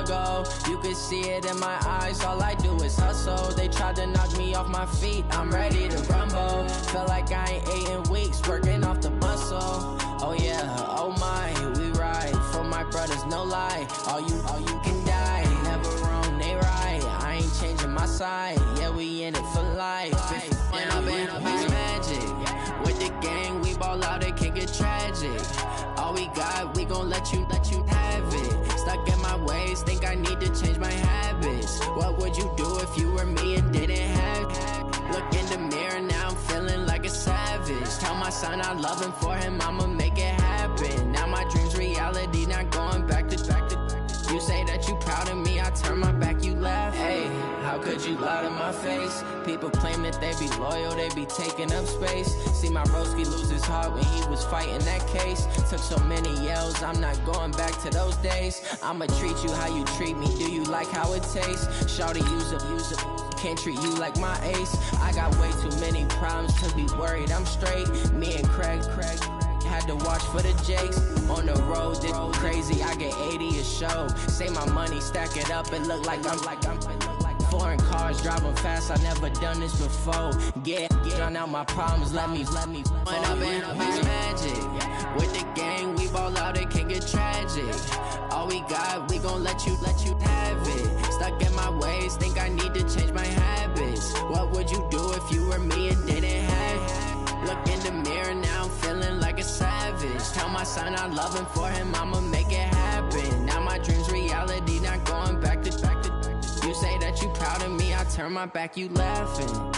struggle. You can see it in my eyes, all I do is hustle. They tried to knock me off my feet, I'm ready to rumble. Feel like I ain't ate in weeks, working off the muscle. Oh yeah, oh my, we ride for my brothers, no lie. All you can die, never wrong, they right. I ain't changing my side, yeah, we in it for life. When I've been magic, with the gang, we ball out, it can get tragic. All we got, we gon' let you have it. Stuck in my ways, think I need to change my habits. What would you do if you were me and didn't have it? Look in the mirror, now I'm feeling like a savage. Tell my son I love him, for him I'ma make it happen. Now my dream's reality, not going back to. You say that you proud of me, I turn my back, you laugh. Hey, how could you lie to my face? People claim that they be loyal, they be taking up space. See my broski lose his heart when he was fighting that case. Took so many yells, I'm not going back to those days. I'ma treat you how you treat me, do you like how it tastes? Shawty, use up, can't treat you like my ace. I got way too many problems to be worried, I'm straight. Me and Craig had to watch for the Jakes. On the road, this crazy, I get 80 a show. Say my money, stack it up, it look like I'm foreign cars, driving fast, I never done this before. Drown out my problems, let me When I've been magic, with the gang, we ball out, it can get tragic. All we got, we gon' let you have it. Stuck in my ways, think I need to change my habits. What would you do if you were me and didn't have it? Look in the mirror, now I'm feeling like a savage. Tell my son I love him, for him I'ma make it happen. Now my dream's reality, not going back to. You say that you proud of me, I turn my back, you laughing.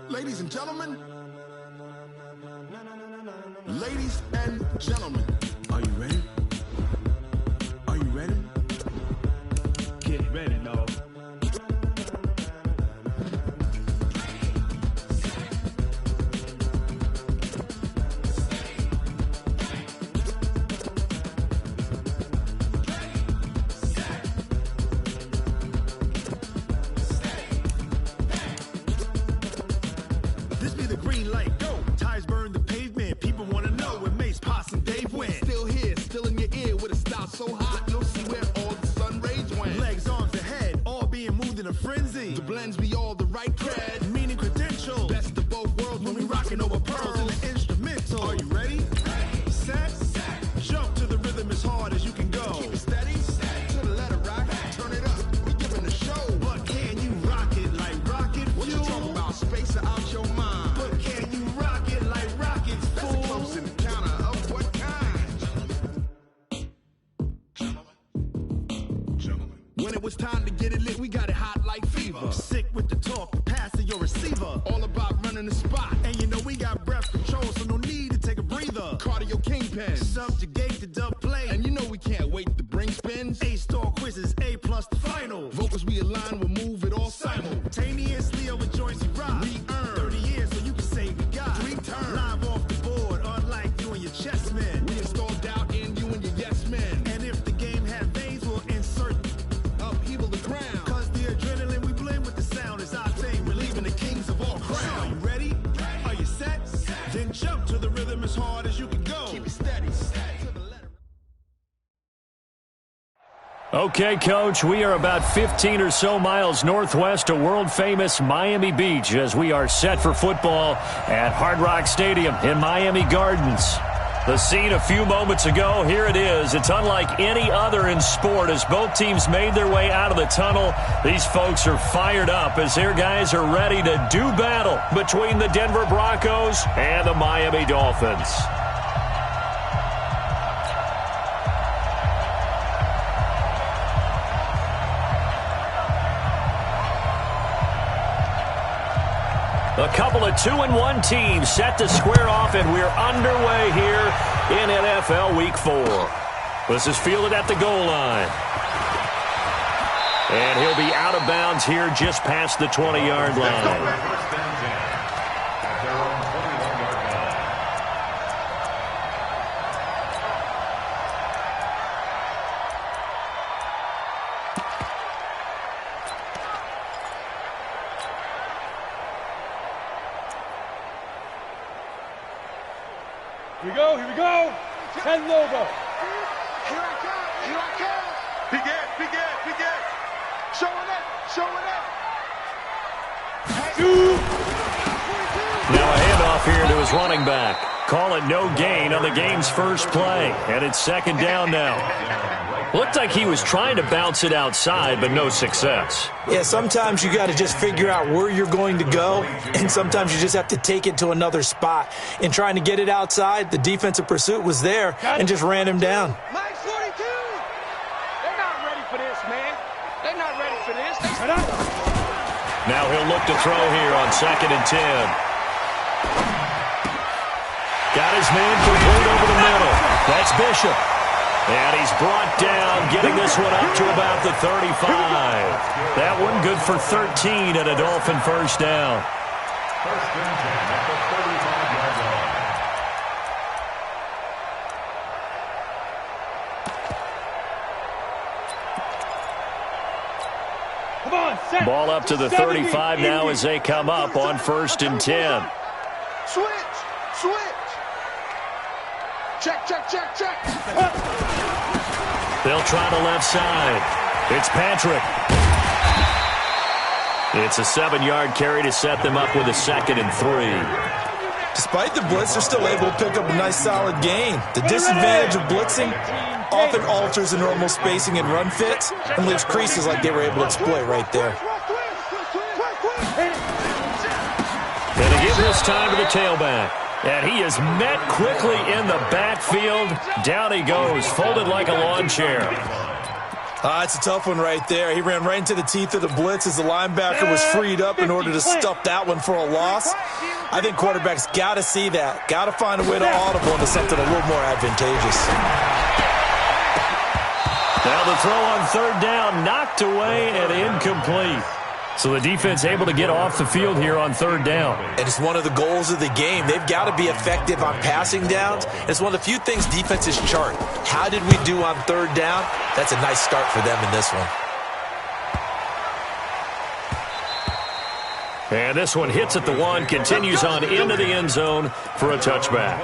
Ladies and gentlemen, ladies and gentlemen, are you ready? Are you ready? Get ready, dog. This be the green light, go. Tires burn the pavement. People wanna know when Mace, Posse, and Dave went. Still here, still in your ear with a style so hot, you'll see where all the sun rays went. Legs, arms, and head, all being moved in a frenzy. The blends be all the right cred, meaning credentials. Best of both worlds when we rockin' over pearls in the instrumental. Are you ready? Set, jump to the rhythm as hard as you can go. Keep it steady, to the letter rock, turn it up, we giving the show. But can you rock it like rocket fuel? What you talking about, space out your mind? But can you rock it like rockets, fool? That's a close encounter of what kind? Gentlemen. When it was time to get it lit, we got it hot like fever. Sick with the talk, pass to your receiver. All about running the spot. And you know we got breath control, so no need to take a breather. Cardio kingpin, subjugate the dub play. And you know we can't wait to bring spins. A-star quizzes, A+ the final. Vocals we align, we'll move it all simultaneously over joints we rock. We earn 30 years so you can say we got 3 turns. Live off the board, unlike you and your chess men. We install doubt in you and your yes men. And if the game had veins, we'll insert upheaval the ground. Cause the adrenaline we blend with the sound is our thing. We're leaving the kings of all crowns. So are you ready? Are you set? Then jump to the rhythm as hard as you can go. Keep it steady. To the letter. Okay, Coach, we are about 15 or so miles northwest of world-famous Miami Beach as we are set for football at Hard Rock Stadium in Miami Gardens. The scene a few moments ago, here it is. It's unlike any other in sport as both teams made their way out of the tunnel. These folks are fired up as their guys are ready to do battle between the Denver Broncos and the Miami Dolphins. A couple of 2-1 teams set to square off, and we're underway here in NFL Week 4. This is fielded at the goal line. And he'll be out of bounds here just past the 20-yard line. Here we go, here we go. 10 logo. Here I come. Begin. Showing up. Now a handoff here to his running back. Call it no gain on the game's first play. And it's second down now. Looked like he was trying to bounce it outside, but no success. Yeah, sometimes you got to just figure out where you're going to go, and sometimes you just have to take it to another spot. In trying to get it outside, the defensive pursuit was there and just ran him down. Mike 42. They're not ready for this, man. They're not ready for this. Now he'll look to throw here on 2nd and 10. Got his man complete over the middle. That's Bishop. And he's brought down, getting this one up to about the 35. That one good for 13 and a Dolphin first down. First and 10 at the 35-yard line. Come on, set. Ball up to the 35 now as they come up on 1st and 10. Switch. Check. They'll try the left side. It's Patrick. It's a 7-yard carry to set them up with a 2nd and 3. Despite the blitz, they're still able to pick up a nice, solid gain. The disadvantage of blitzing often alters the normal spacing and run fits and leaves creases like they were able to exploit right there. And they give this time to the tailback. And he is met quickly in the backfield. Down he goes, folded like a lawn chair. It's a tough one right there. He ran right into the teeth of the blitz as the linebacker was freed up in order to stuff that one for a loss. I think quarterbacks got to see that. Got to find a way to audible into something a little more advantageous. Now the throw on 3rd down, knocked away and incomplete. So the defense able to get off the field here on 3rd down. And it's one of the goals of the game. They've got to be effective on passing downs. It's one of the few things defenses chart. How did we do on 3rd down? That's a nice start for them in this one. And this one hits at the 1, continues on into the end zone for a touchback.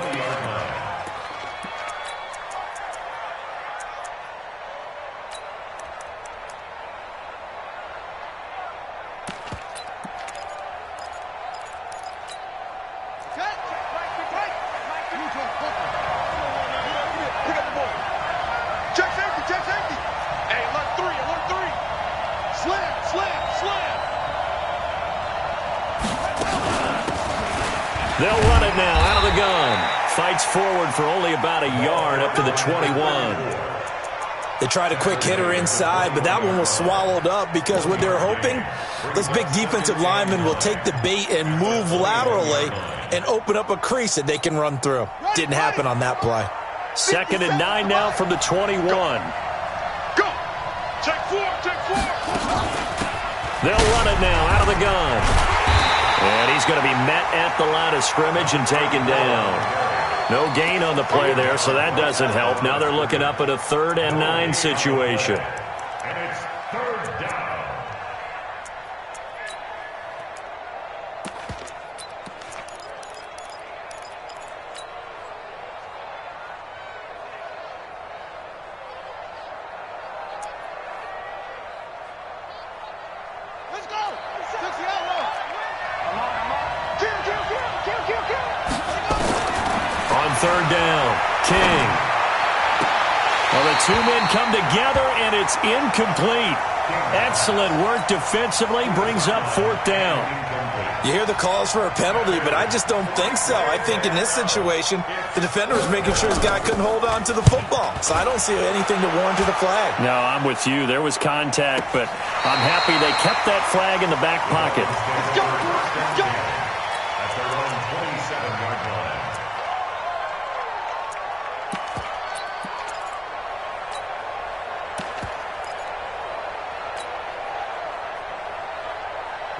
They'll run it now out of the gun. Fights forward for only about a yard up to the 21. They tried a quick hitter inside, but that one was swallowed up because what they're hoping, this big defensive lineman will take the bait and move laterally and open up a crease that they can run through. Didn't happen on that play. 2nd and 9 now from the 21. Go. Check 4. They'll run it now out of the gun. And he's going to be met at the line of scrimmage and taken down. No gain on the play there, so that doesn't help. Now they're looking up at a 3rd and 9 situation. And it's 3rd down. Let's go. 60 out low. On 3rd down, King. Well, the two men come together, and it's incomplete. Excellent work defensively, brings up 4th down. You hear the calls for a penalty, but I just don't think so. I think in this situation, the defender was making sure his guy couldn't hold on to the football. So I don't see anything to warrant a flag. No, I'm with you. There was contact, but I'm happy they kept that flag in the back pocket. Let's go. That's their own 27-yard line.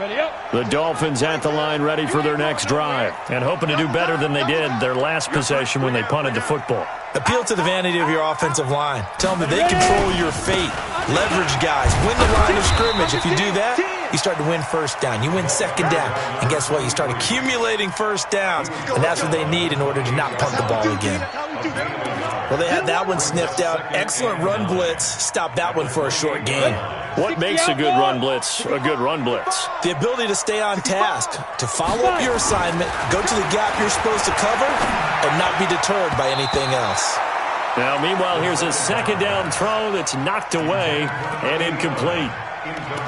Ready up. The Dolphins at the line ready for their next drive and hoping to do better than they did their last possession when they punted the football. Appeal to the vanity of your offensive line. Tell them that they control your fate. Leverage guys. Win the line of scrimmage. If you do that, you start to win first down. You win second down. And guess what? You start accumulating first downs. And that's what they need in order to not punt the ball again. Well, they had that one sniffed out. Excellent run blitz. Stop that one for a short gain. What makes a good run blitz a good run blitz? The ability to stay on task, to follow up your assignment, go to the gap you're supposed to cover, and not be deterred by anything else. Now, meanwhile, here's a second down throw that's knocked away and incomplete.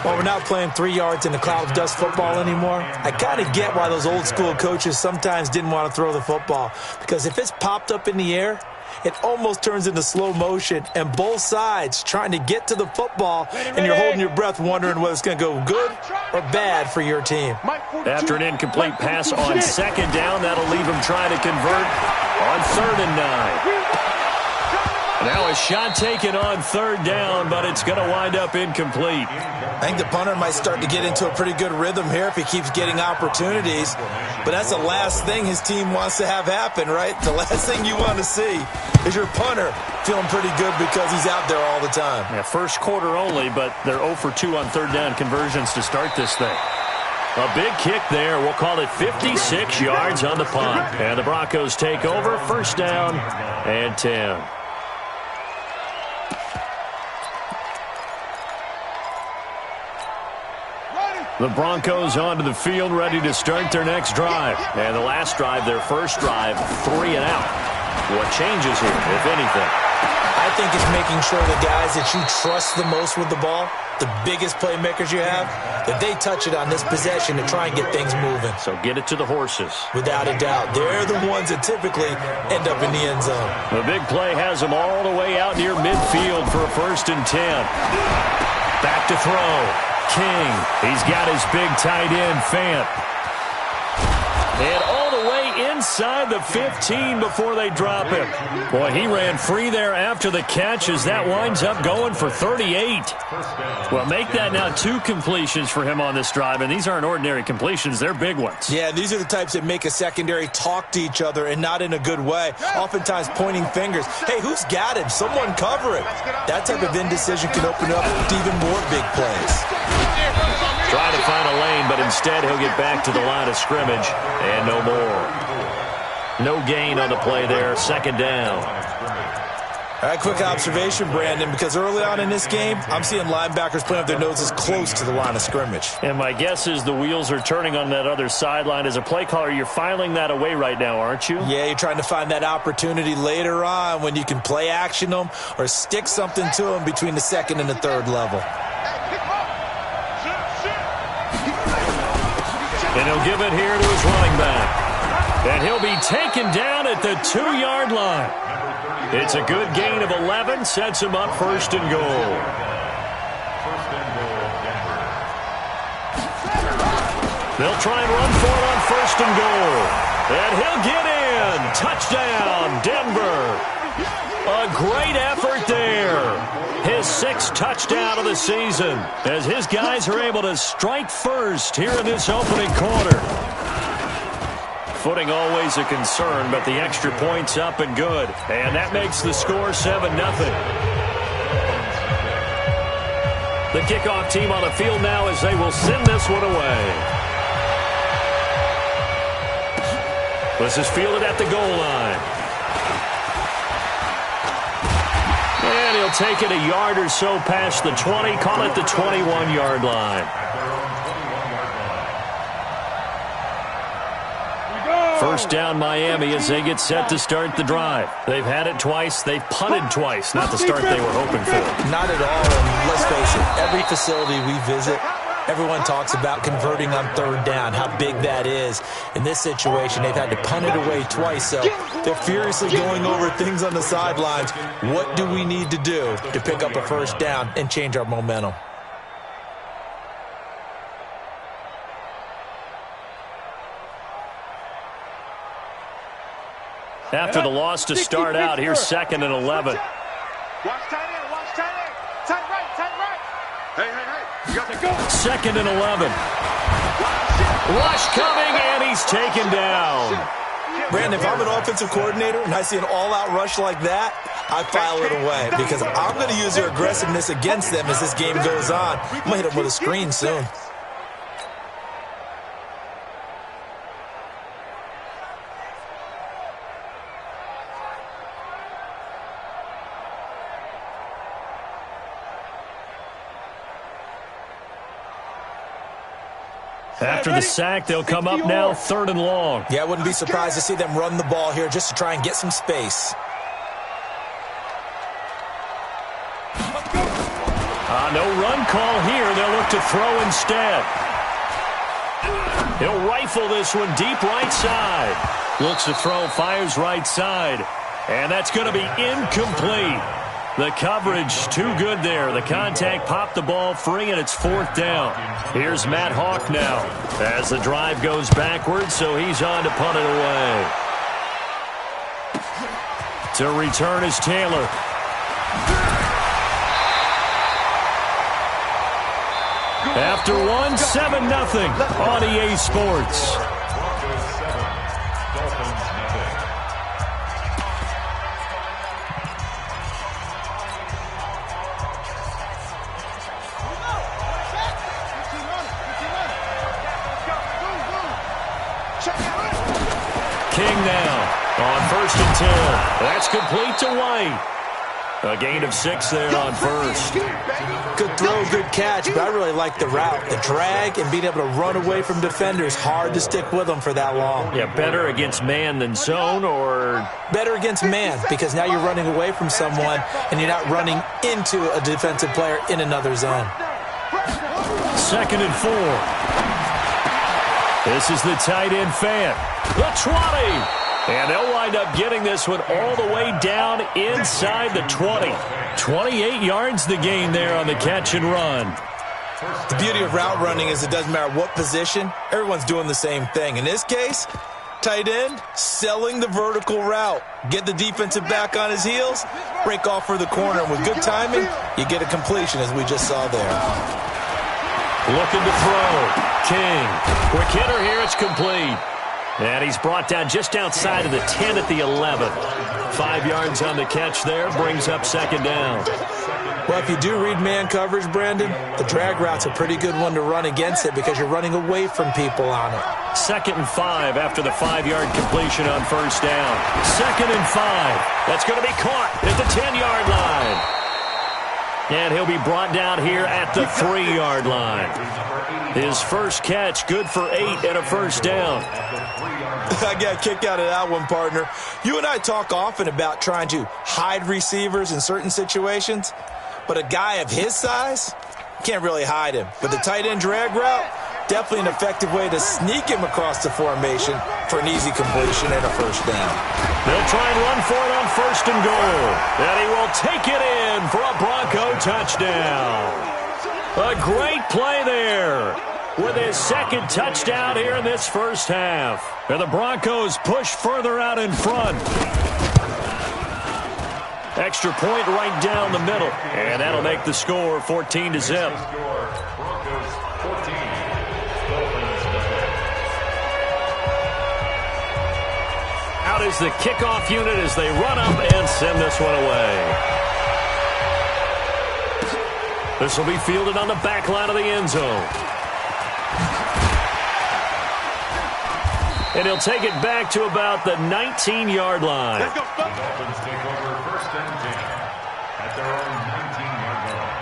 Well, we're not playing 3 yards in a cloud of dust football anymore. I kind of get why those old school coaches sometimes didn't want to throw the football. Because if it's popped up in the air, it almost turns into slow motion, and both sides trying to get to the football, and you're holding your breath wondering whether it's going to go good or bad for your team. After an incomplete pass on second down, that'll leave him trying to convert on 3rd and 9. Now a shot taken on 3rd down, but it's going to wind up incomplete. I think the punter might start to get into a pretty good rhythm here if he keeps getting opportunities. But that's the last thing his team wants to have happen, right? The last thing you want to see is your punter feeling pretty good because he's out there all the time. Yeah, first quarter only, but they're 0 for 2 on 3rd down conversions to start this thing. A big kick there. We'll call it 56 yards on the punt. And the Broncos take over. 1st down and 10. The Broncos onto the field, ready to start their next drive. And the last drive, their first drive, 3 and out. What changes here, if anything? I think it's making sure the guys that you trust the most with the ball, the biggest playmakers you have, that they touch it on this possession to try and get things moving. So get it to the horses. Without a doubt. They're the ones that typically end up in the end zone. The big play has them all the way out near midfield for a 1st and 10. Back to throw. King. He's got his big tight end, Fant. And all the way inside the 15 before they drop him. Boy, he ran free there after the catch as that winds up going for 38. Well, make that now 2 completions for him on this drive, and these aren't ordinary completions. They're big ones. Yeah, these are the types that make a secondary talk to each other and not in a good way. Oftentimes pointing fingers. Hey, who's got him? Someone cover him. That type of indecision can open up to even more big plays. Trying to find a lane, but instead he'll get back to the line of scrimmage and no more. No gain on the play there. 2nd down. All right, quick observation, Brandon, because early on in this game, I'm seeing linebackers playing up their noses close to the line of scrimmage. And my guess is the wheels are turning on that other sideline. As a play caller, you're filing that away right now, aren't you? Yeah, you're trying to find that opportunity later on when you can play action them or stick something to them between the 2nd and the 3rd level. And he'll give it here to his running back. And he'll be taken down at the 2-yard line. It's a good gain of 11, sets him up 1st and goal. They'll try and run for it on 1st and goal. And he'll get in. Touchdown, Denver. A great effort there. His 6th touchdown of the season as his guys are able to strike first here in this opening quarter. Footing always a concern, but the extra point's up and good. And that makes the score 7-0. The kickoff team on the field now as they will send this one away. This is fielded at the goal line. And he'll take it a yard or so past the 20, call it the 21-yard line. First down Miami as they get set to start the drive. They've had it twice. They've punted twice. Not the start they were hoping for. Not at all. And let's face it, every facility we visit, everyone talks about converting on 3rd down, how big that is. In this situation, they've had to punt it away twice, so they're furiously going over things on the sidelines. What do we need to do to pick up a 1st down and change our momentum? After the loss to start out, here's 2nd and 11. Watch tight end, watch tight end. Tight right. Hey. You got to go. 2nd and 11. Rush coming, and he's taken down. Brandon, if I'm an offensive coordinator and I see an all-out rush like that, I file it away because I'm going to use their aggressiveness against them as this game goes on. I'm going to hit them with a screen soon. After the sack, they'll come up now 3rd and long. Yeah, I wouldn't be surprised to see them run the ball here just to try and get some space. No run call here. They'll look to throw instead. He'll rifle this one deep right side. Looks to throw, fires right side. And that's going to be incomplete. The coverage too good there. The contact popped the ball free, and it's 4th down. Here's Matt Hawk now as the drive goes backwards, so he's on to punt it away. To return is Taylor. After one, 7-0 on EA Sports. King now on 1st and 10. That's complete to White. A gain of 6 there on 1st. Good throw, good catch, but I really like the route. The drag and being able to run away from defenders. Hard to stick with them for that long. Yeah, better against man than zone, or? Better against man, because now you're running away from someone and you're not running into a defensive player in another zone. 2nd and 4. This is the tight end fan. The 20. And they'll wind up getting this one all the way down inside the 20. 28 yards the gain there on the catch and run. The beauty of route running is it doesn't matter what position. Everyone's doing the same thing. In this case, tight end, selling the vertical route. Get the defensive back on his heels, break off for the corner. And with good timing, you get a completion, as we just saw there. Looking to throw. King. Quick hitter here. It's complete. And he's brought down just outside of the 10 at the 11. 5 yards on the catch there. Brings up 2nd down. Well, if you do read man coverage, Brandon, the drag route's a pretty good one to run against it because you're running away from people on it. 2nd and 5 after the 5-yard completion on 1st down. 2nd and 5. That's going to be caught at the 10-yard line. And he'll be brought down here at the 3-yard line. His first catch, good for 8 and a 1st down. I got a kick out of that one, partner. You and I talk often about trying to hide receivers in certain situations, but a guy of his size can't really hide him. But the tight end drag route, definitely an effective way to sneak him across the formation for an easy completion and a 1st down. They'll try and run for it on 1st and goal. And he will take it in for a Bronco touchdown. A great play there with his 2nd touchdown here in this 1st half. And the Broncos push further out in front. Extra point right down the middle. And that'll make the score 14-0. Out is the kickoff unit as they run up and send this one away. This will be fielded on the back line of the end zone. And he'll take it back to about the 19-yard line. The Dolphins take over 1st and 10 at their own 19-yard line.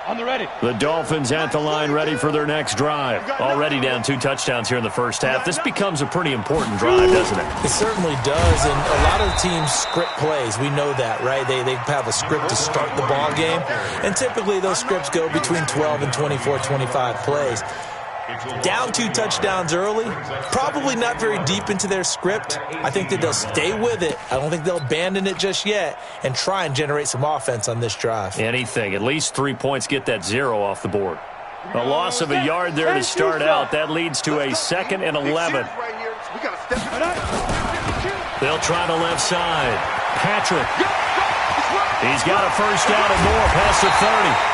On the ready. The Dolphins at the line ready for their next drive. Already down 2 touchdowns here in the 1st half. This becomes a pretty important drive, doesn't it? It certainly does, and a lot of the teams script plays. We know that, right? They have a script to start the ball game, and typically those scripts go between 12 and 24, 25 plays. Down 2 touchdowns early, probably not very deep into their script. I think that they'll stay with it. I don't think they'll abandon it just yet and try and generate some offense on this drive. Anything. At least 3 points, get that 0 off the board. A loss of a yard there to start out. That leads to a 2nd and 11. They'll try the left side. Patrick. He's got a 1st down and more past the 30.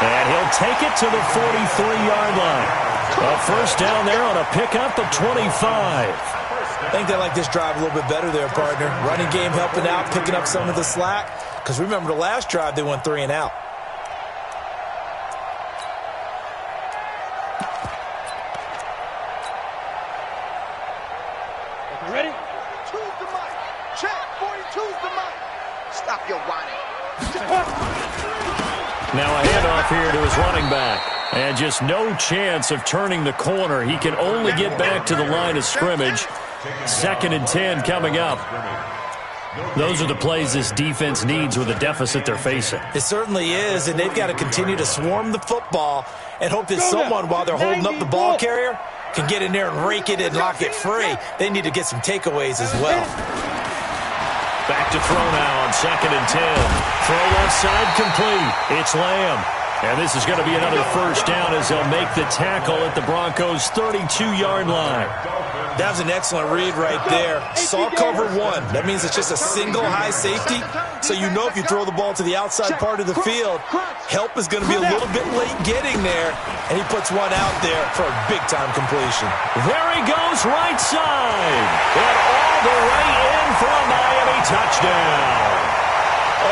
And he'll take it to the 43-yard line. A 1st down there on a pickup of 25. I think they like this drive a little bit better there, partner. Running game helping out, picking up some of the slack. Because remember the last drive, they went 3 and out. Ready? Choose the mic. Check. 42's the mic. Stop your whining. Now a handoff here to his running back. And just no chance of turning the corner. He can only get back to the line of scrimmage. 2nd and 10 coming up. Those are the plays this defense needs with the deficit they're facing. It certainly is, and they've got to continue to swarm the football and hope that someone, while they're holding up the ball carrier, can get in there and rake it and lock it free. They need to get some takeaways as well. Back to throw now on 2nd and 10. Throw left side complete. It's Lamb. And this is going to be another first down as they'll make the tackle at the Broncos' 32-yard line. That was an excellent read right there. Saw cover 1. That means it's just a single high safety. So you know if you throw the ball to the outside part of the field, help is going to be a little bit late getting there. And he puts one out there for a big-time completion. There he goes, right side. And all the way in for a Miami touchdown.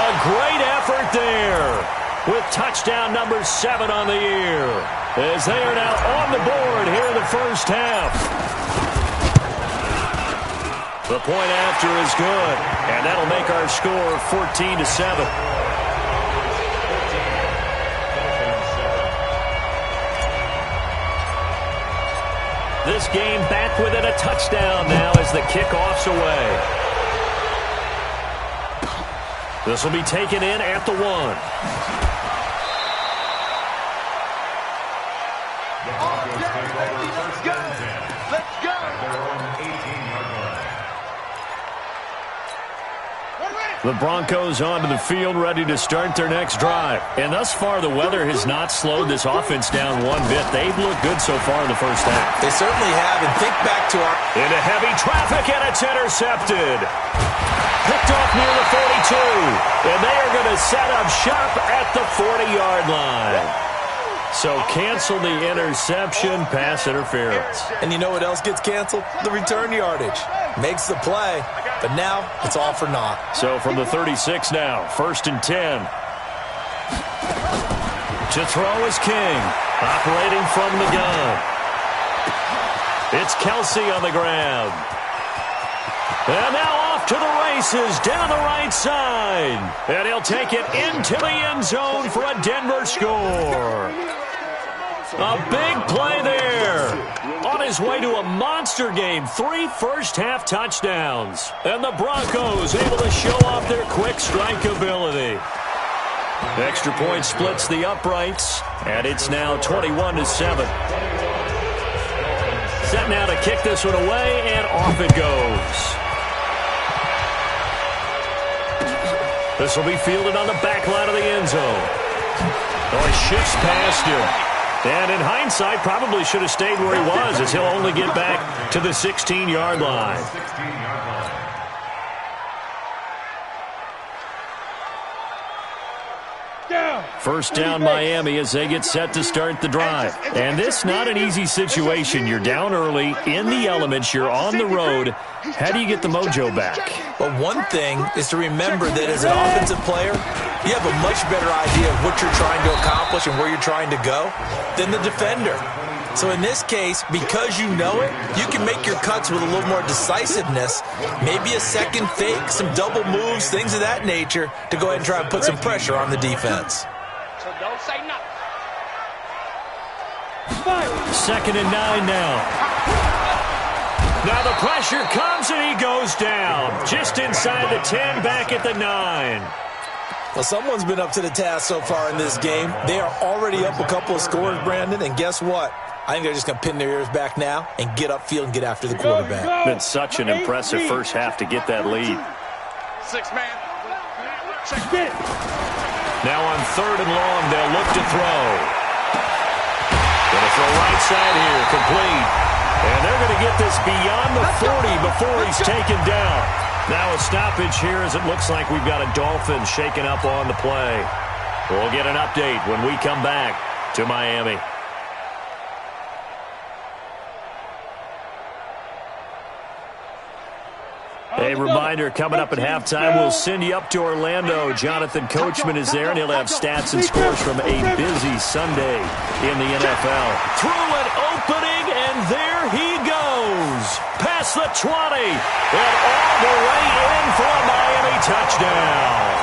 A great effort there, with touchdown number 7 on the year, as they are now on the board here in the first half. The point after is good, and that'll make our score 14-7. This game back within a touchdown now as the kickoff's away. This will be taken in at the 1. The Broncos onto the field, ready to start their next drive. And thus far, the weather has not slowed this offense down one bit. They've looked good so far in the first half. They certainly have. And think back to our... Into heavy traffic, and it's intercepted. Picked off near the 42. And they are going to set up shop at the 40-yard line. So cancel the interception, pass interference. And you know what else gets canceled? The return yardage. Makes the play, but now it's all for naught. So from the 36 now, 1st and 10. To throw is King, operating from the gun. It's Kelsey on the grab. And now off to the races, down the right side. And he'll take it into the end zone for a Denver score. A big play there. On his way to a monster game, 3 first-half touchdowns. And the Broncos able to show off their quick strike ability. Extra point splits the uprights, and it's now 21-7. Set now to kick this one away, and off it goes. This will be fielded on the back line of the end zone. Oh, he shifts past him. And in hindsight, probably should have stayed where he was, as he'll only get back to the 16-yard line. First down, Miami, as they get set to start the drive. And this not an easy situation. You're down early, in the elements, you're on the road. How do you get the mojo back? Well, one thing is to remember that as an offensive player, you have a much better idea of what you're trying to accomplish and where you're trying to go than the defender. So in this case, because you know it, you can make your cuts with a little more decisiveness, maybe a second fake, some double moves, things of that nature, to go ahead and try and put some pressure on the defense. So don't say nothing. 2nd and 9 now. Now the pressure comes and he goes down. Just inside the 10, back at the 9. Well, someone's been up to the task so far in this game. They are already up a couple of scores, Brandon, and guess what? I think they're just going to pin their ears back now and get upfield and get after the quarterback. Been such an impressive first half to get that lead. 6 man. Now on 3rd and long, they'll look to throw. Going to throw right side here, complete. And they're going to get this beyond the 40 before he's taken down. Now a stoppage here as it looks like we've got a Dolphin shaken up on the play. We'll get an update when we come back to Miami. A reminder, coming up at halftime, we'll send you up to Orlando. Jonathan Coachman is there, and he'll have stats and scores from a busy Sunday in the NFL. Through an opening, and there he goes. Past the 20, and all the way in for a Miami touchdown.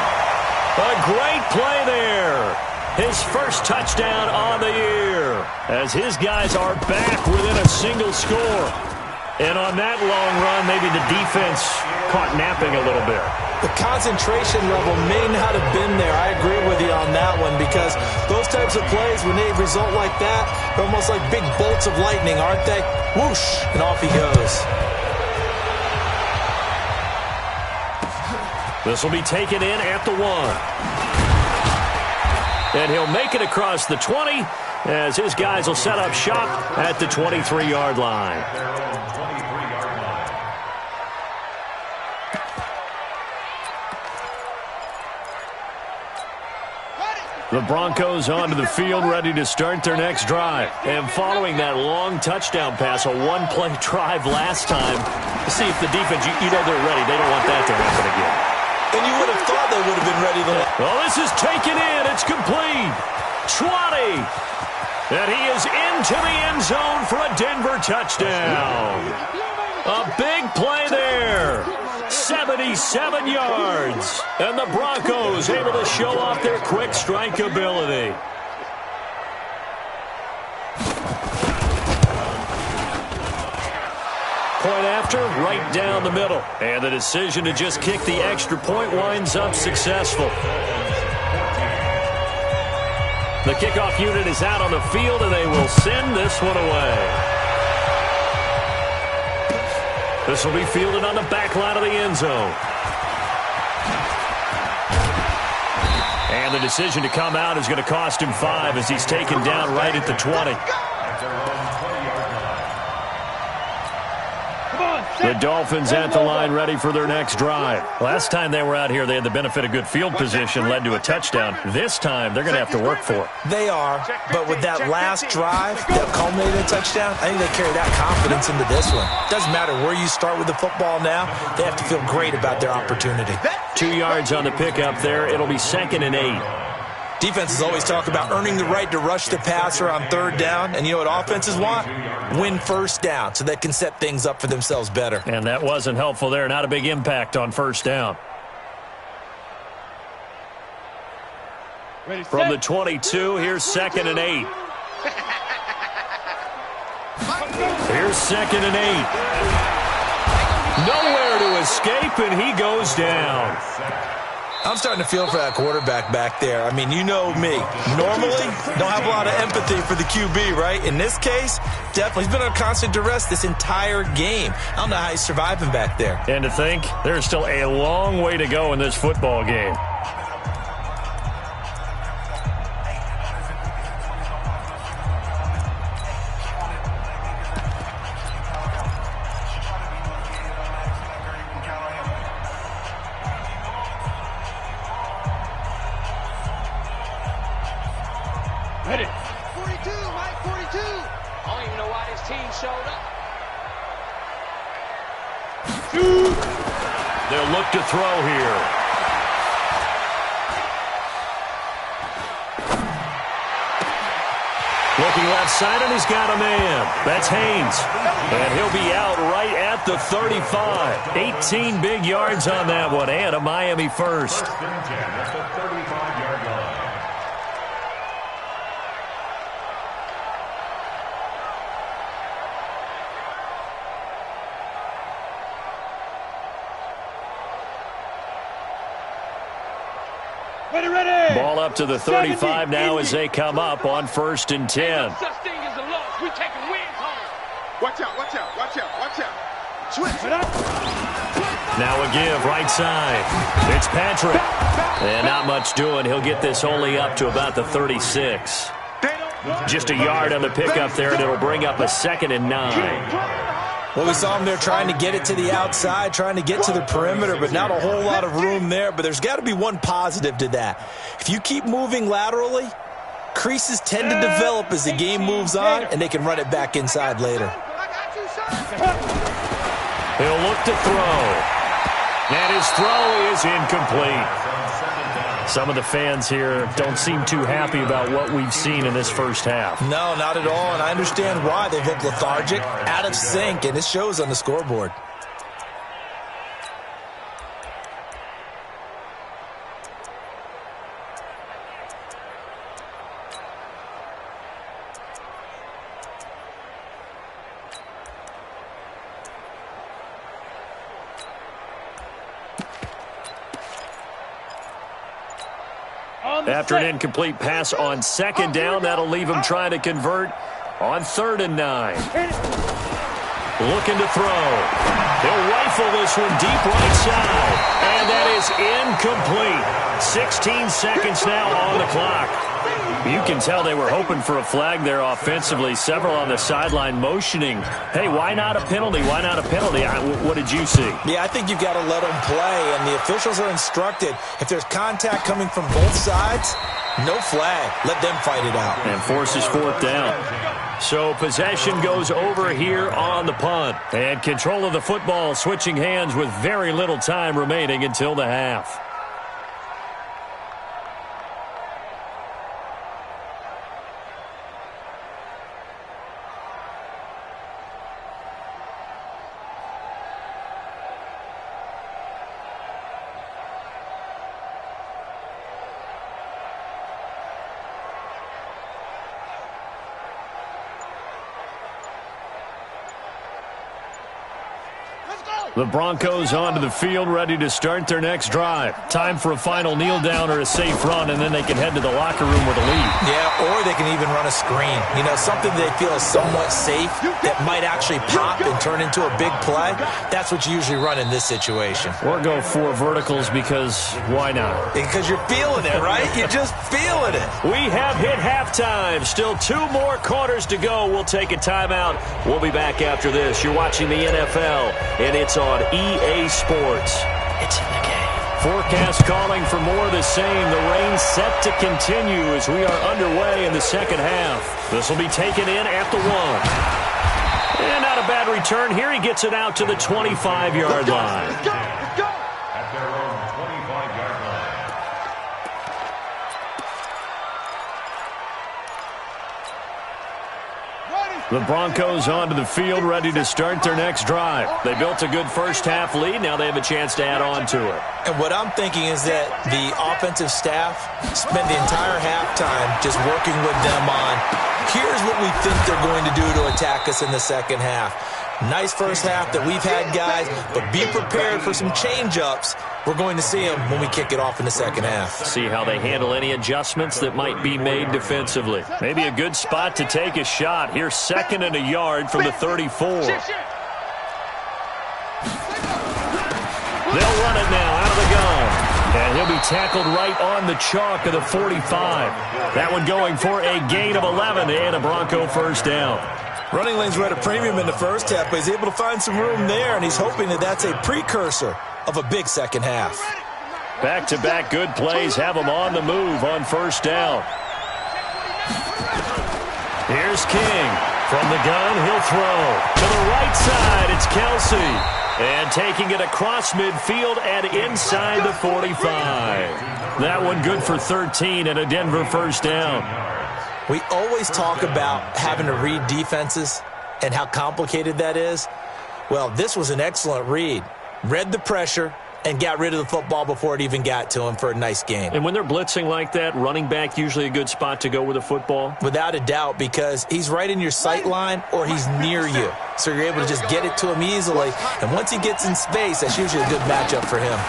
A great play there. His first touchdown on the year, as his guys are back within a single score. And on that long run, maybe the defense caught napping a little bit. The concentration level may not have been there. I agree with you on that one, because those types of plays, when they result like that, they're almost like big bolts of lightning, aren't they? Whoosh, and off he goes. This will be taken in at the 1. And he'll make it across the 20 as his guys will set up shop at the 23-yard line. The Broncos onto the field, ready to start their next drive. And following that long touchdown pass, a one-play drive last time, to see if the defense, you know they're ready. They don't want that to happen again. And you would have thought they would have been ready to... Well, this is taken in. It's complete. 20. And he is into the end zone for a Denver touchdown. A big play there. 77 yards. And the Broncos able to show off their quick strike ability. Point after, right down the middle. And the decision to just kick the extra point winds up successful. The kickoff unit is out on the field, and they will send this one away. This will be fielded on the back line of the end zone. And the decision to come out is going to cost him 5 as he's taken down right at the 20. The Dolphins at the line ready for their next drive. Last time they were out here, they had the benefit of good field position, led to a touchdown. This time, they're going to have to work for it. They are, but with that last drive that culminated in a touchdown, I think they carry that confidence into this one. Doesn't matter where you start with the football now, they have to feel great about their opportunity. 2 yards on the pickup there. It'll be 2nd and 8. Defenses always talk about earning the right to rush the passer on 3rd down, and you know what offenses want? Win 1st down so they can set things up for themselves better. And that wasn't helpful there. Not a big impact on 1st down. From the 22, here's 2nd and 8. Here's 2nd and 8. Nowhere to escape, and he goes down. I'm starting to feel for that quarterback back there. I mean, you know me. Normally, don't have a lot of empathy for the QB, right? In this case, definitely. He's been under constant duress this entire game. I don't know how he's surviving back there. And to think, there's still a long way to go in this football game. Ready. 42, Mike, 42. I don't even know why this team showed up. They'll look to throw here. Looking left side, and he's got a man. That's Haynes. And he'll be out right at the 35. 18 big yards on that one, and a Miami first. First and 10 at the 35-yard line. Ready. Ball up to the 35 now as they come up on 1st and 10. Such thing as a loss. We taking wins home. Watch out, watch out, watch out, watch out. Switch. Now a give, right side. It's Patrick. And not much doing. He'll get this only up to about the 36. Just a yard on the pickup there, and it'll bring up a 2nd and 9. Well, we saw him there trying to get it to the outside, trying to get to the perimeter, but not a whole lot of room there. But there's got to be one positive to that. If you keep moving laterally, creases tend to develop as the game moves on, and they can run it back inside later. He'll look to throw. And his throw is incomplete. Some of the fans here don't seem too happy about what we've seen in this first half. No, not at all, and I understand why. They've looked lethargic, out of sync, and it shows on the scoreboard. After an incomplete pass on second down, that'll leave him trying to convert on 3rd and 9. Looking to throw. He'll rifle this one deep right side. And that is incomplete. 16 seconds now on the clock. You can tell they were hoping for a flag there offensively. Several on the sideline motioning, hey, why not a penalty? Why not a penalty? What did you see? Yeah, I think you've got to let them play, and the officials are instructed. If there's contact coming from both sides, no flag. Let them fight it out. And forces 4th down. So possession goes over here on the punt. And control of the football switching hands with very little time remaining until the half. The Broncos onto the field, ready to start their next drive. Time for a final kneel down or a safe run, and then they can head to the locker room with a lead. Yeah, or they can even run a screen. You know, something they feel is somewhat safe that might actually pop and turn into a big play. That's what you usually run in this situation. Or go 4 verticals because why not? Because you're feeling it, right? You're just feeling it. We have hit halftime. Still 2 more quarters to go. We'll take a timeout. We'll be back after this. You're watching the NFL, and it's on EA Sports. It's in the game. Forecast calling for more of the same. The rain set to continue as we are underway in the second half. This will be taken in at the 1. And not a bad return here. He gets it out to the 25-yard line. Let's go. At their own 25-yard line. The Broncos onto the field, ready to start their next drive. They built a good first-half lead. Now they have a chance to add on to it. And what I'm thinking is that the offensive staff spent the entire halftime just working with them on, here's what we think they're going to do to attack us in the second half. Nice first half that we've had, guys, but be prepared for some change-ups. We're going to see them when we kick it off in the second half. See how they handle any adjustments that might be made defensively. Maybe a good spot to take a shot. Here's 2nd and a yard from the 34. They'll run it now out of the gun. And he'll be tackled right on the chalk of the 45. That one going for a gain of 11 and a Bronco first down. Running lanes were at a premium in the first half, but he's able to find some room there, and he's hoping that that's a precursor of a big second half. Back-to-back good plays have him on the move on first down. Here's King. From the gun, he'll throw. To the right side, it's Kelsey. And taking it across midfield and inside the 45. That one good for 13 and a Denver first down. We always talk about having to read defenses and how complicated that is. Well, this was an excellent read. Read the pressure and got rid of the football before it even got to him for a nice gain. And when they're blitzing like that, running back usually a good spot to go with the football? Without a doubt, because he's right in your sight line or he's near you. So you're able to just get it to him easily. And once he gets in space, that's usually a good matchup for him.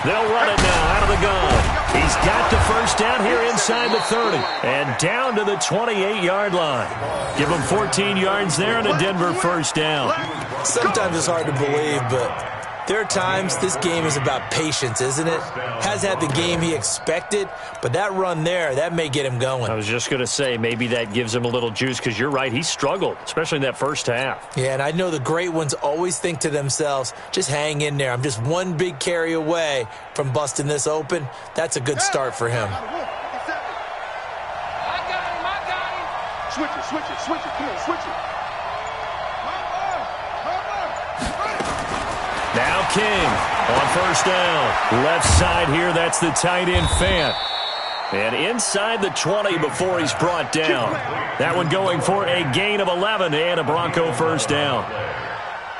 They'll run it now out of the gun. He's got the first down here inside the 30. And down to the 28-yard line. Give him 14 yards there and a Denver first down. Sometimes it's hard to believe, but there are times this game is about patience, isn't it? Has had the game he expected, but that run there, that may get him going. I was just going to say, maybe that gives him a little juice because you're right, he struggled, especially in that first half. Yeah, and I know the great ones always think to themselves, just hang in there. I'm just one big carry away from busting this open. That's a good start for him. I got him. Switch it. Come on, switch it. Now King on first down. Left side here, that's the tight end Fant. And inside the 20 before he's brought down. That one going for a gain of 11 and a Bronco first down.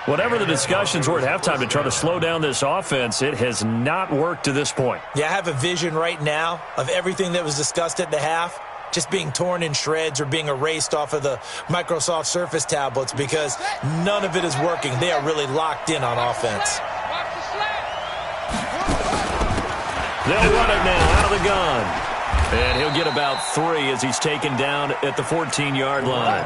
Whatever the discussions were at halftime to try to slow down this offense, it has not worked to this point. Yeah, I have a vision right now of everything that was discussed at the half just being torn in shreds or being erased off of the Microsoft Surface tablets because none of it is working. They are really locked in on offense. They'll run it now out of the gun. And he'll get about 3 as he's taken down at the 14-yard line.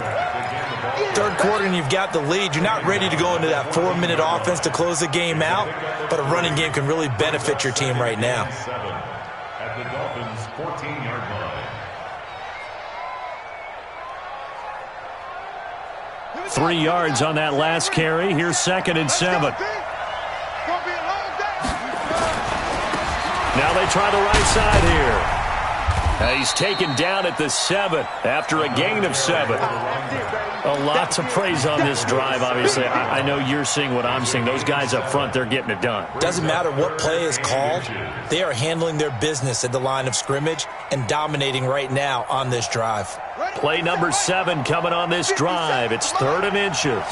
Third quarter and you've got the lead. You're not ready to go into that 4-minute offense to close the game out, but a running game can really benefit your team right now. At the Dolphins' 14-yard line. 3 yards on that last carry. Here's 2nd and 7. Now they try the right side here. He's taken down at the 7 after a gain of 7. A lot to praise on this drive, obviously. I know you're seeing what I'm seeing. Those guys up front, they're getting it done. Doesn't matter what play is called. They are handling their business at the line of scrimmage and dominating right now on this drive. Play number 7 coming on this drive. It's 3rd and inches.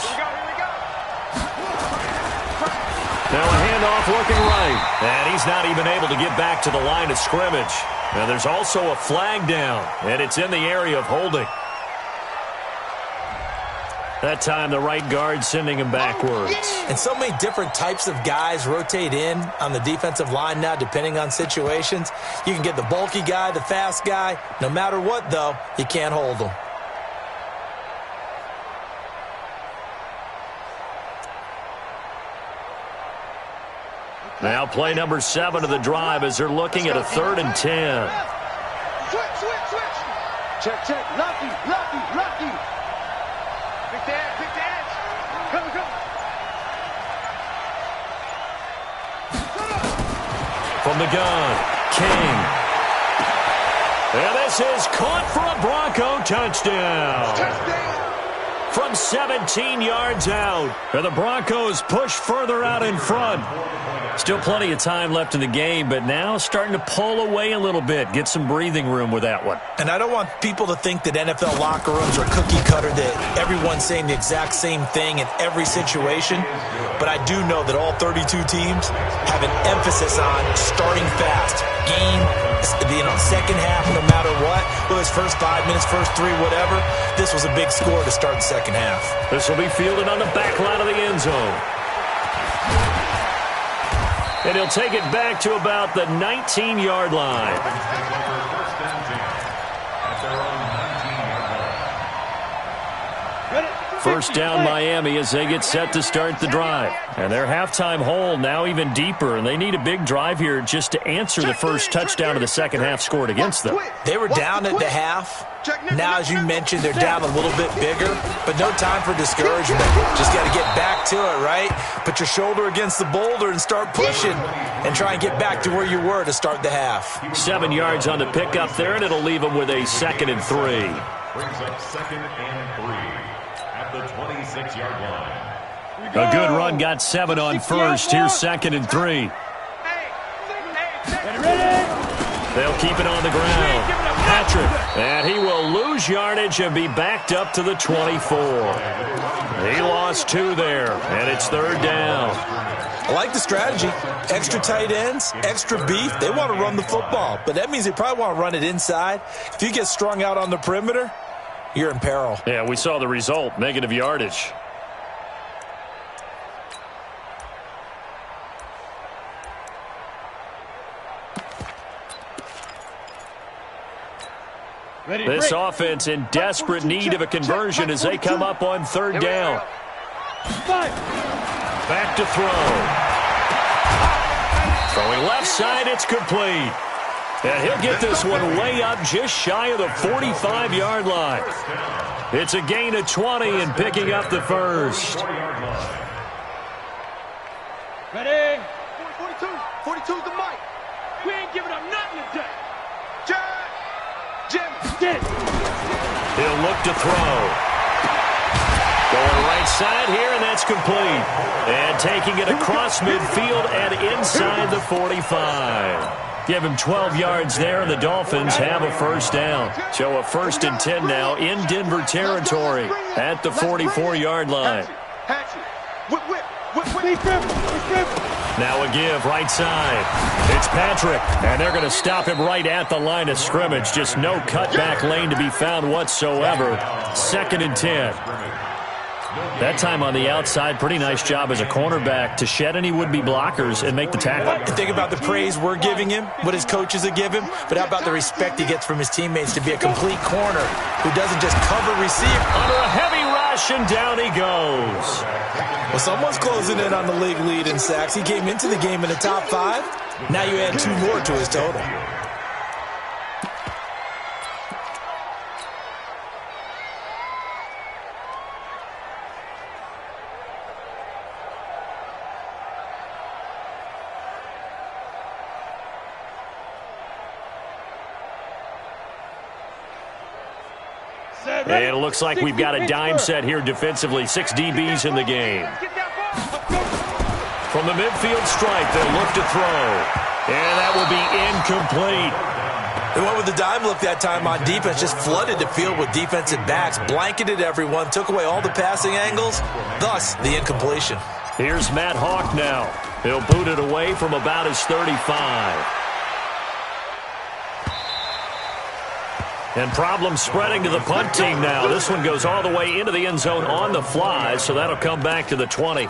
Now a handoff looking right. And he's not even able to get back to the line of scrimmage. Now there's also a flag down, and it's in the area of holding. That time the right guard sending him backwards. And so many different types of guys rotate in on the defensive line now depending on situations. You can get the bulky guy, the fast guy. No matter what, though, you can't hold them. Now play number 7 of the drive as they're looking at a 3rd and 10. Switch. Check. Lucky. Pick the edge. Come. From the gun, King. And this is caught for a Bronco touchdown. From 17 yards out. And the Broncos push further out in front. Still plenty of time left in the game, but now starting to pull away a little bit. Get some breathing room with that one. And I don't want people to think that NFL locker rooms are cookie cutter, that everyone's saying the exact same thing in every situation. But I do know that all 32 teams have an emphasis on starting fast. Game, second half, no matter what. Whether it's first 5 minutes, first 3, whatever. This was a big score to start the second half. This will be fielded on the back line of the end zone. And he'll take it back to about the 19-yard line. First down Miami as they get set to start the drive. And their halftime hole now even deeper, and they need a big drive here just to answer the first touchdown of the second half scored against them. They were down at the half. Now, as you mentioned, they're down a little bit bigger, but no time for discouragement. Just got to get back to it, right? Put your shoulder against the boulder and start pushing and try and get back to where you were to start the half. 7 yards on the pickup there, and it'll leave them with a 2nd and 3. Brings up 2nd and 3 at the 26-yard line. A good run got 7 on first. Here's 2nd and 3. They'll keep it on the ground. Patrick, and he will lose yardage and be backed up to the 24. He lost 2 there, and it's 3rd down. I like the strategy. Extra tight ends, extra beef. They want to run the football, but that means they probably want to run it inside. If you get strung out on the perimeter, you're in peril. Yeah, we saw the result, negative yardage. This offense in desperate need of a conversion as they come up on 3rd down. Back to throw. Throwing left side, it's complete. And he'll get this one way up just shy of the 45-yard line. It's a gain of 20 and picking up the first. Ready? 42's the mic. We ain't giving up nothing today. Jim. He'll look to throw. Going right side here, and that's complete. And taking it across midfield and inside the 45. Give him 12 yards there, and the Dolphins have a first down. So a 1st and 10 now in Denver territory at the 44-yard line. Now a give right side. It's Patrick, and they're going to stop him right at the line of scrimmage. Just no cutback lane to be found whatsoever. 2nd and 10. That time on the outside, pretty nice job as a cornerback to shed any would-be blockers and make the tackle. Think about the praise we're giving him, what his coaches have given him, but how about the respect he gets from his teammates to be a complete corner who doesn't just cover receive. Under a heavy rush, and down he goes. Well, someone's closing in on the league lead in sacks. He came into the game in the top 5. Now you add 2 more to his total. And it looks like we've got a dime set here defensively. 6 DBs in the game. From the midfield stripe, they'll look to throw. And that will be incomplete. They went with the dime look that time on defense, just flooded the field with defensive backs, blanketed everyone, took away all the passing angles, thus the incompletion. Here's Matt Hawk now. He'll boot it away from about his 35. And problems spreading to the punt team now. This one goes all the way into the end zone on the fly, so that'll come back to the 20.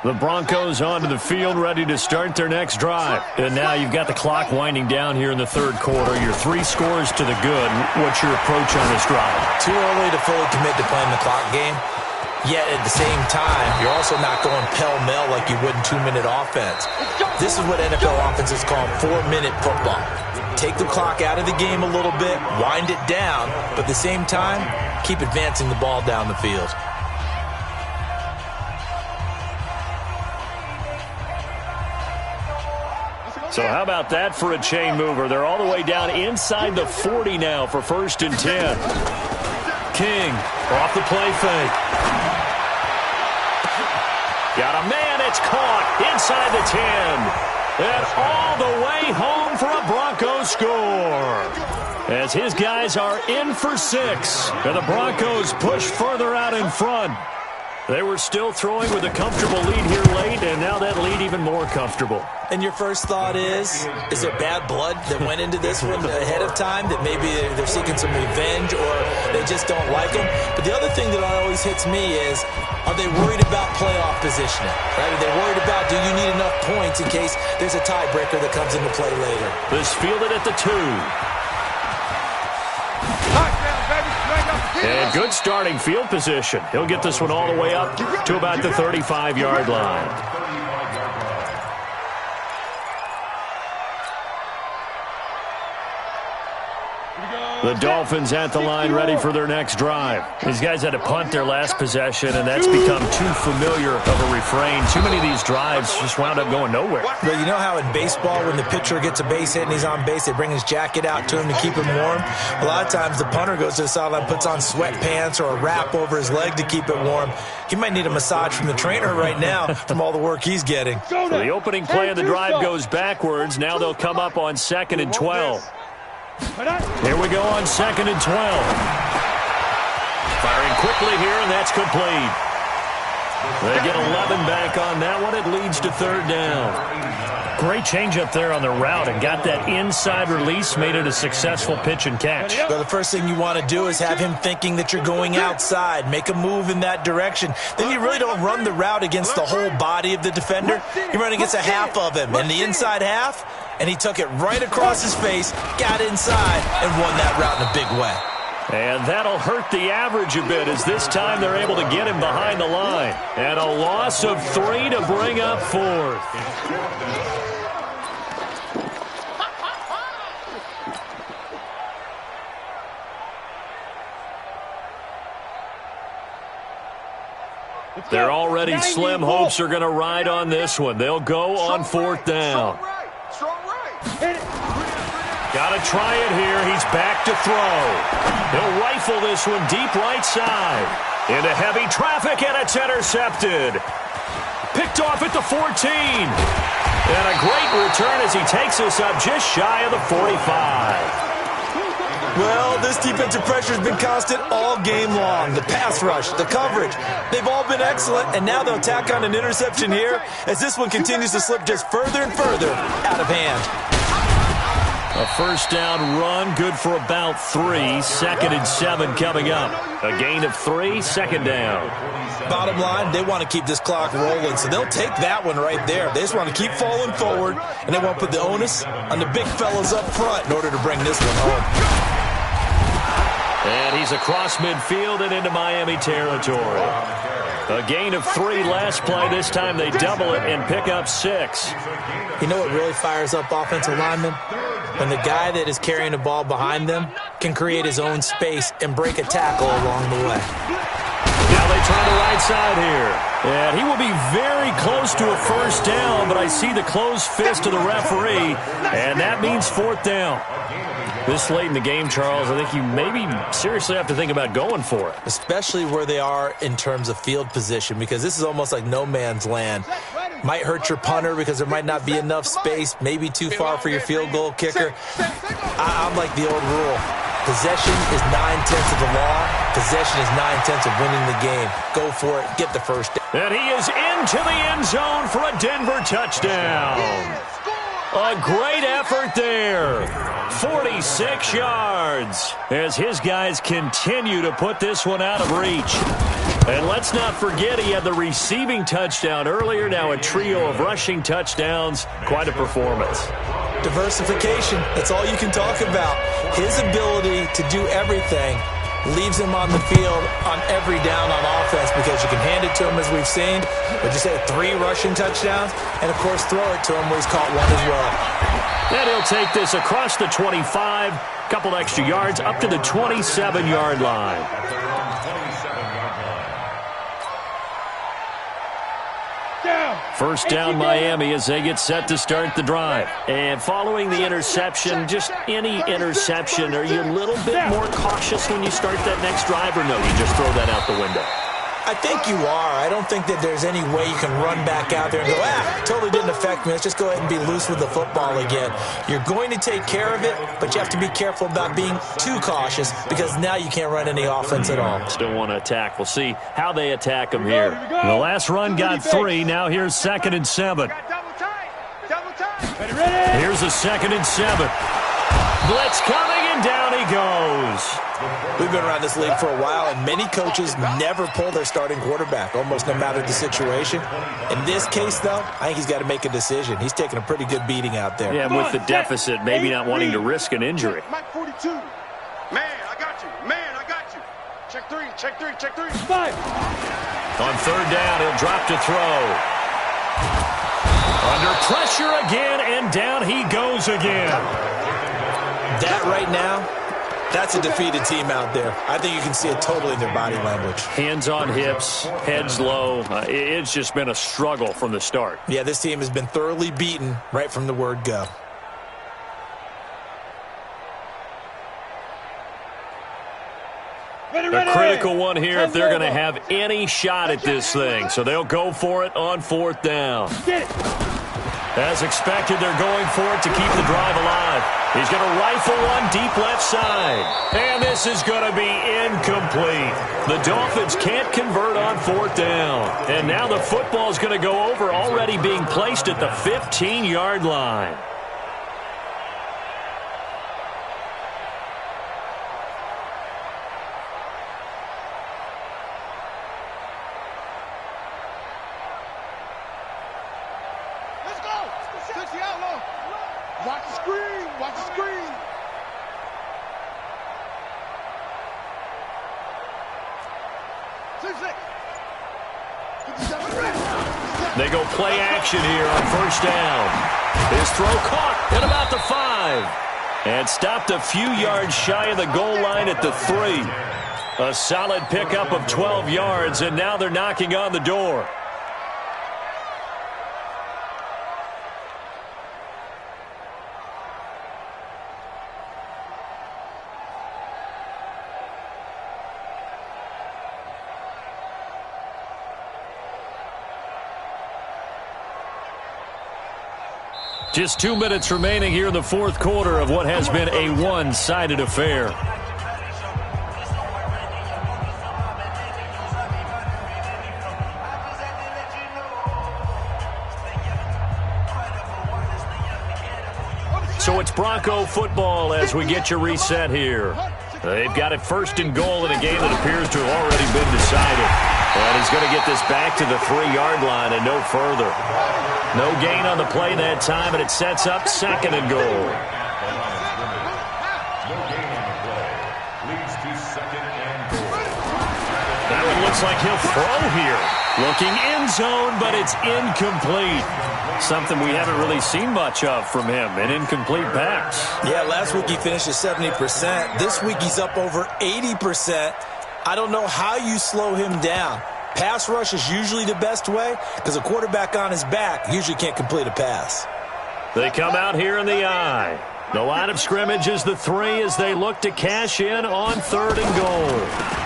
The Broncos onto the field, ready to start their next drive. And now you've got the clock winding down here in the third quarter. Your 3 scores to the good. What's your approach on this drive? Too early to fully commit to playing the clock game. Yet at the same time, you're also not going pell-mell like you would in 2-minute offense. This is what NFL offenses call 4-minute football. Take the clock out of the game a little bit, wind it down, but at the same time, keep advancing the ball down the field. So how about that for a chain mover? They're all the way down inside the 40 now for 1st and 10. King off the play fake. Got a man, it's caught inside the 10. And all the way home for a Broncos score. As his guys are in for 6. And the Broncos push further out in front. They were still throwing with a comfortable lead here late, and now that lead even more comfortable. And your first thought is there bad blood that went into this one ahead of time, that maybe they're seeking some revenge or they just don't like them? But the other thing that always hits me is, are they worried about playoff positioning? Right? Are they worried about, do you need enough points in case there's a tiebreaker that comes into play later? This fielded at the 2. And good starting field position. He'll get this one all the way up to about the 35-yard line. The Dolphins at the line, ready for their next drive. These guys had to punt their last possession, and that's become too familiar of a refrain. Too many of these drives just wound up going nowhere. But you know how in baseball, when the pitcher gets a base hit and he's on base, they bring his jacket out to him to keep him warm? A lot of times the punter goes to the sideline, puts on sweatpants or a wrap over his leg to keep it warm. He might need a massage from the trainer right now from all the work he's getting. So the opening play of the drive goes backwards. Now they'll come up on 2nd and 12. Here we go on 2nd and 12. Firing quickly here, and that's complete. They get 11 back on that one. It leads to 3rd down. Great change up there on the route and got that inside release, made it a successful pitch and catch. Well, the first thing you want to do is have him thinking that you're going outside, make a move in that direction. Then you really don't run the route against the whole body of the defender. You run against a half of him, and the inside half, and he took it right across his face, got inside, and won that route in a big way. And that'll hurt the average a bit, as this time they're able to get him behind the line. And a loss of 3 to bring up 4th. They're already slim hopes are going to ride on this one. They'll go on 4th down. Got to try it here. He's back to throw. He'll rifle this one deep right side. Into heavy traffic, and it's intercepted. Picked off at the 14. And a great return as he takes us up just shy of the 45. Well, this defensive pressure has been constant all game long. The pass rush, the coverage, they've all been excellent, and now they'll tack on an interception here as this one continues to slip just further and further out of hand. A first down run, good for about 3. 2nd and 7 coming up. A gain of 3, 2nd down. Bottom line, they want to keep this clock rolling, so they'll take that one right there. They just want to keep falling forward, and they want to put the onus on the big fellas up front in order to bring this one home. And he's across midfield and into Miami territory. A gain of 3 last play. This time they double it and pick up 6. You know what really fires up offensive linemen? When the guy that is carrying the ball behind them can create his own space and break a tackle along the way. Now they turn the right side here. And he will be very close to a first down, but I see the closed fist of the referee, and that means 4th down. This late in the game, Charles, I think you maybe seriously have to think about going for it. Especially where they are in terms of field position, because this is almost like no man's land. Might hurt your punter because there might not be enough space, maybe too far for your field goal kicker. I'm like the old rule. Possession is 9/10 of the law. Possession is 9/10 of winning the game. Go for it. Get the first down. And he is into the end zone for a Denver touchdown. A great effort there. 46 yards as his guys continue to put this one out of reach. And let's not forget he had the receiving touchdown earlier. Now a trio of rushing touchdowns. Quite a performance. Diversification. That's all you can talk about. His ability to do everything leaves him on the field on every down on offense because you can hand it to him as we've seen. But you say 3 rushing touchdowns and, of course, throw it to him where he's caught 1 as well. And he'll take this across the 25, couple extra yards up to the 27-yard line. First down Miami as they get set to start the drive. And following the interception, just any interception, are you a little bit more cautious when you start that next drive, or no, you just throw that out the window? I think you are. I don't think that there's any way you can run back out there and go, totally didn't affect me. Let's just go ahead and be loose with the football again. You're going to take care of it, but you have to be careful about being too cautious because now you can't run any offense at all. Still want to attack. We'll see how they attack them here. The last run got 3. Now here's 2nd and 7. Here's a 2nd and 7. Blitz coming, and down he goes. We've been around this league for a while, and many coaches never pull their starting quarterback, almost no matter the situation. In this case, though, I think he's got to make a decision. He's taking a pretty good beating out there. Yeah, with the deficit, maybe not wanting to risk an injury. Mike 42. Man, I got you. Man, I got you. Check 3, check 3, check 3. 5. On 3rd down, he'll drop to throw. Under pressure again, and down he goes again. That right now, that's a defeated team out there. I think you can see it totally in their body language. Hands on hips, heads low. It's just been a struggle from the start. Yeah, this team has been thoroughly beaten right from the word go. A critical one here if they're going to have any shot at this thing. So they'll go for it on 4th down. As expected, they're going for it to keep the drive alive. He's going to rifle one deep left side. And this is going to be incomplete. The Dolphins can't convert on 4th down. And now the football is going to go over, already being placed at the 15-yard line. Watch the screen. Watch the screen. They go play action here on 1st down. His throw caught at about the 5. And stopped a few yards shy of the goal line at the 3. A solid pickup of 12 yards, and now they're knocking on the door. Just 2 minutes remaining here in the 4th quarter of what has been a one-sided affair. So it's Bronco football as we get you reset here. They've got it first and goal in a game that appears to have already been decided. And he's going to get this back to the 3-yard line and no further. No gain on the play that time, and it sets up second and goal. That one looks like he'll throw here. Looking end zone, but it's incomplete. Something we haven't really seen much of from him, an incomplete pass. Yeah, last week he finished at 70%. This week he's up over 80%. I don't know how you slow him down. Pass rush is usually the best way because a quarterback on his back usually can't complete a pass. They come out here in the I. The line of scrimmage is the 3 as they look to cash in on 3rd and goal.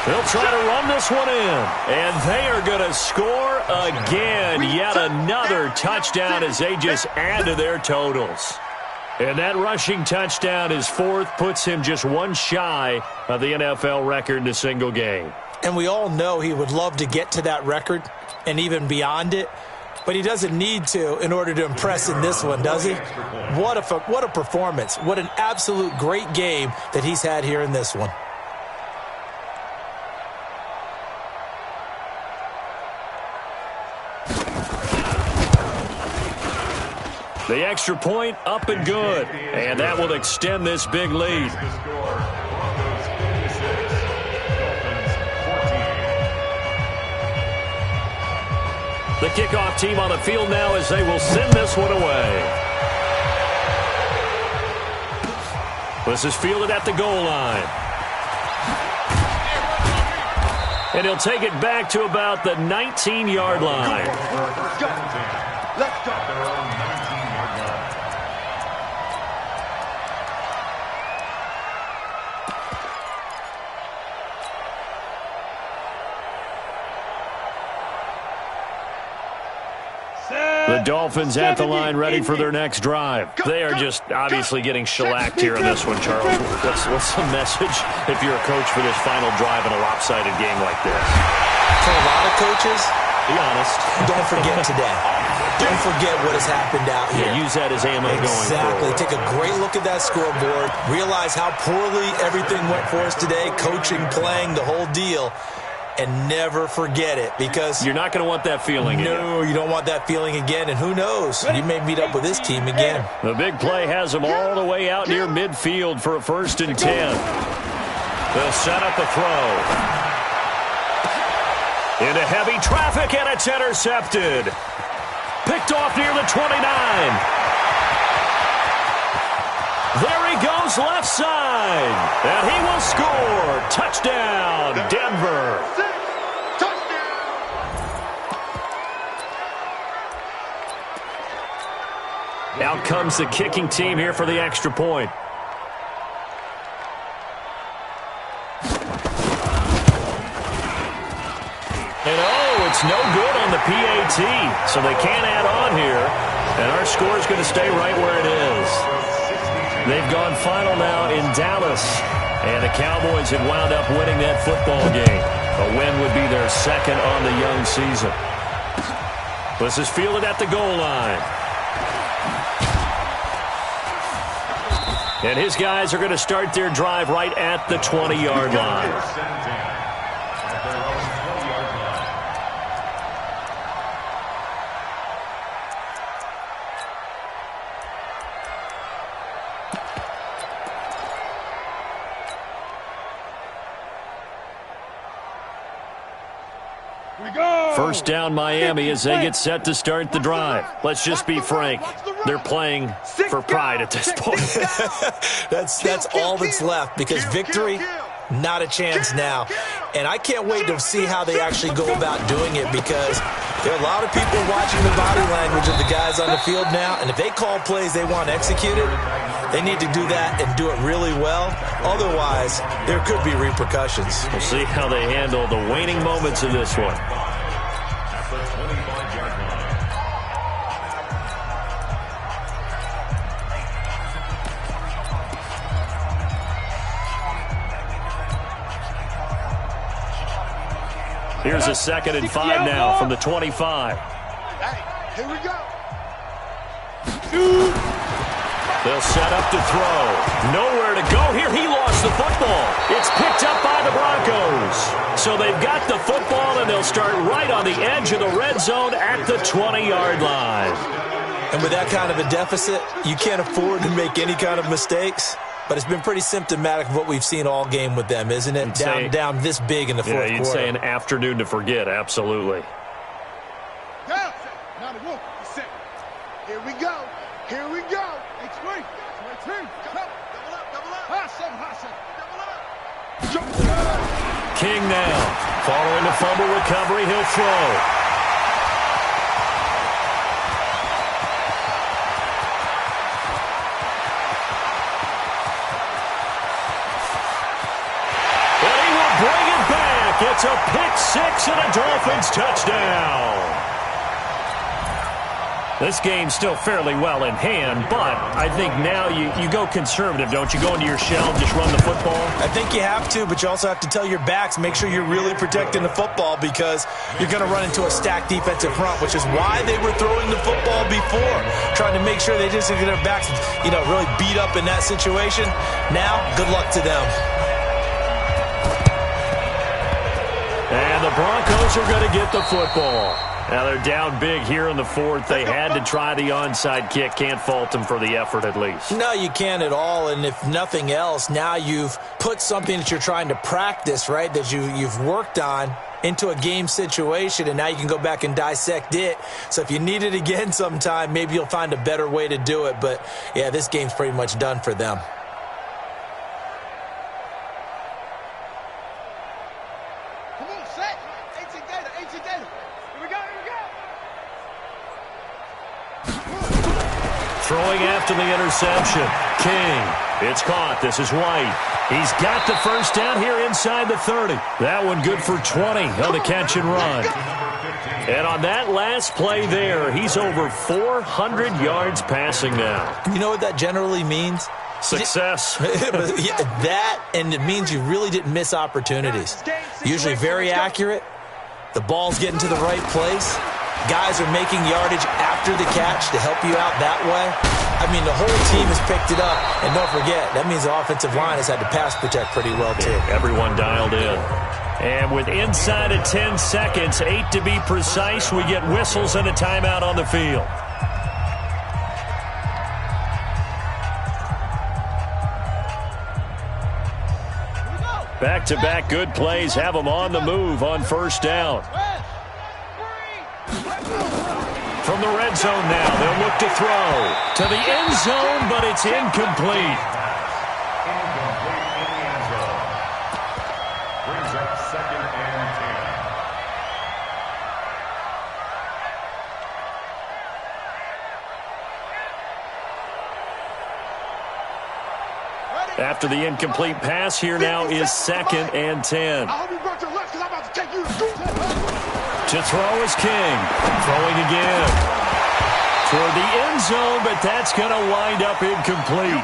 They'll try to run this one in, and they are going to score again. Yet another touchdown as they just add to their totals. And that rushing touchdown, his 4th, puts him just one shy of the NFL record in a single game. And we all know he would love to get to that record and even beyond it, but he doesn't need to in order to impress in this one, does he? What a performance. What an absolute great game that he's had here in this one. The extra point up and good, and that will extend this big lead. The kickoff team on the field now as they will send this one away. This is fielded at the goal line. And he'll take it back to about the 19-yard line. Let's go. The Dolphins at the line ready for their next drive. They are just obviously getting shellacked here in this one, Charles. What's the message if you're a coach for this final drive in a lopsided game like this? For a lot of coaches, be honest. Don't forget today. Don't forget what has happened out here. Yeah, use that as ammo going forward. Exactly. Take a great look at that scoreboard. Realize how poorly everything went for us today. Coaching, playing, the whole deal. And never forget it, because you're not going to want that feeling again. No, you don't want that feeling again, and who knows? You may meet up with this team again. The big play has them all the way out near midfield for a 1st and 10. They'll set up the throw. Into heavy traffic, and it's intercepted. Picked off near the 29. There he goes left side, and he will score. Touchdown, Denver. Out comes the kicking team here for the extra point. And it's no good on the PAT, so they can't add on here, and our score is going to stay right where it is. They've gone final now in Dallas, and the Cowboys have wound up winning that football game. A win would be their 2nd on the young season. This is fielded at the goal line. And his guys are going to start their drive right at the 20-yard line. First down Miami as they get set to start the drive. Let's just be frank. They're playing for pride at this point. That's all that's left, because victory, not a chance now. And I can't wait to see how they actually go about doing it, because there are a lot of people watching the body language of the guys on the field now, and if they call plays they want executed, they need to do that and do it really well. Otherwise, there could be repercussions. We'll see how they handle the waning moments of this one. Here's a 2nd and 5 now from the 25. Hey, here we go. They'll set up to throw. Nowhere to go here. He lost the football. It's picked up by the Broncos. So they've got the football, and they'll start right on the edge of the red zone at the 20-yard line. And with that kind of a deficit, you can't afford to make any kind of mistakes. But it's been pretty symptomatic of what we've seen all game with them, isn't it? Down this big in the fourth quarter. Yeah, you'd say an afternoon to forget, absolutely. Here we go. Here we go. H3. Double up. King now. Following the fumble recovery, he'll throw. And he will bring it back. It's a pick six and a Dolphins touchdown. This game's still fairly well in hand, but I think now you go conservative, don't you? Go into your shell and just run the football? I think you have to, but you also have to tell your backs, make sure you're really protecting the football because you're going to run into a stacked defensive front, which is why they were throwing the football before, trying to make sure they just get their backs, really beat up in that situation. Now, good luck to them. And the Broncos are going to get the football. Now they're down big here in the fourth. They had to try the onside kick. Can't fault them for the effort at least. No, you can't at all. And if nothing else, now you've put something that you're trying to practice, right, that you've worked on into a game situation, and now you can go back and dissect it. So if you need it again sometime, maybe you'll find a better way to do it. But, yeah, this game's pretty much done for them. Throwing after the interception. King. It's caught. This is White. He's got the first down here inside the 30. That one good for 20 on the catch and run. And on that last play there, he's over 400 yards passing now. You know what that generally means? Success. That, and it means you really didn't miss opportunities. Usually very accurate. The ball's getting to the right place. Guys are making yardage after the catch to help you out that way. I mean, the whole team has picked it up. And don't forget, that means the offensive line has had to pass protect pretty well, too. Everyone dialed in. And with inside of 10 seconds, 8 to be precise, we get whistles and a timeout on the field. Back-to-back good plays have them on the move on first down. From the red zone now, they'll look to throw to the end zone, but it's incomplete. Incomplete in the end zone. Brings up 2nd and 10. After the incomplete pass, here now is 2nd and 10. I hope you brought your lunch because I'm about to take you to school. To throw is King. Throwing again. Toward the end zone, but that's going to wind up incomplete.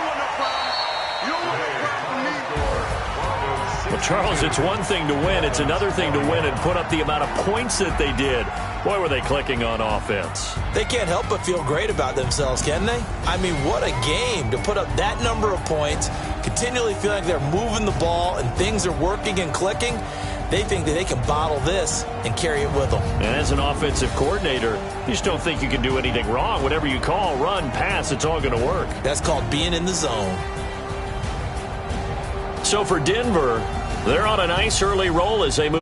Well, Charles, it's one thing to win. It's another thing to win and put up the amount of points that they did. Boy, were they clicking on offense. They can't help but feel great about themselves, can they? I mean, what a game to put up that number of points, continually feel like they're moving the ball and things are working and clicking. They think that they can bottle this and carry it with them. And as an offensive coordinator, you just don't think you can do anything wrong. Whatever you call, run, pass, it's all going to work. That's called being in the zone. So for Denver, they're on a nice early roll as they move